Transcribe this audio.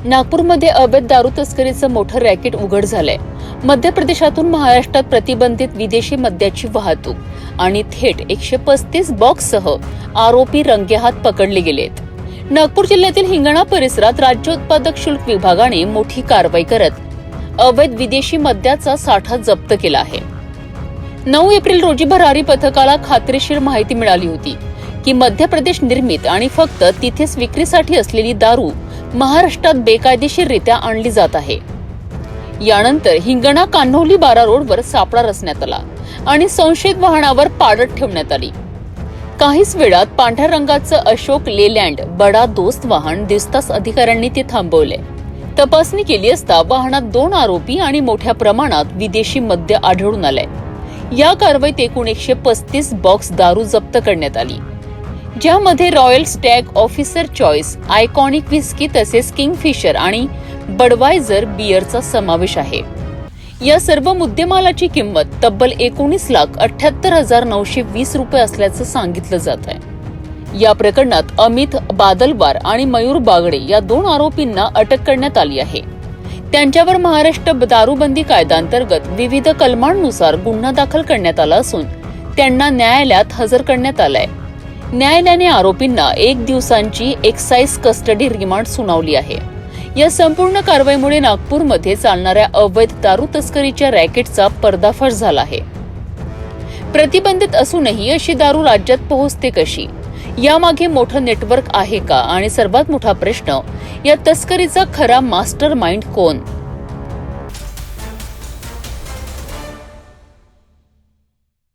नागपूरमध्ये अवैध दारू तस्करीचं मोठं रॅकेट उघड झालंय. मध्य प्रदेशातून महाराष्ट्रात प्रतिबंधित विदेशी मद्याची वाहतूक आणि थेट 135 बॉक्ससह आरोपी रंगेहात पकडले गेलेत. नागपूर जिल्ह्यातील हिंगणा परिसरात राज्य उत्पादक शुल्क विभागाने मोठी कारवाई करत अवैध विदेशी मद्याचा साठा जप्त केला आहे. 9 एप्रिल रोजी भरारी पथकाला खात्रीशीर माहिती मिळाली होती की मध्य प्रदेश निर्मित आणि फक्त तिथेच विक्रीसाठी असलेली दारू महाराष्ट्रात बेकायदेशीररित्या आणली जात आहे. यानंतर हिंगणा कान्होली बारा रोडवर सापळा रचण्यात आला आणि संशयित वाहनावर पाळत ठेवण्यात आली. काहीच वेळात पांढऱ्या रंगाचं अशोक लेलँड बडा दोस्त वाहन दिसताच अधिकाऱ्यांनी ते थांबवले. तपासणी केली असता वाहनात 2 आरोपी आणि मोठ्या प्रमाणात विदेशी मद्य आढळून आलंय. या कारवाईत एकूण 135 बॉक्स दारू जप्त करण्यात आली, ज्यामध्ये royal Stag, officer choice, iconic whisky तसेच किंगफिशर आणि बडवायझर बियरचा समावेश आहे. या सर्व मुद्देमालाची किंमत तब्बल 19,78,920 रुपये असल्याचं सांगितलं जात आहे. या प्रकरणात अमित बादलवार आणि मयूर बागडे या 2 आरोपींना अटक करण्यात आली आहे. त्यांच्यावर महाराष्ट्र दारूबंदी कायद्याअंतर्गत विविध कलमांनुसार गुन्हा दाखल करण्यात आला असून त्यांना न्यायालयात हजर करण्यात आलाय. न्यायालयाने आरोपींना 1 दिवसांची एक्साइज कस्टडी रिमांड सुनावली आहे. या संपूर्ण कारवाईमुळे नागपूरमध्ये चालणाऱ्या अवैध दारू तस्करीच्या रॅकेटचा पर्दाफाश झाला आहे. प्रतिबंधित असूनही अशी दारू राज्यात पोहोचते कशी? यामागे मोठं नेटवर्क आहे का? आणि सर्वात मोठा प्रश्न, या तस्करीचा खरा मास्टर माइंड कोण?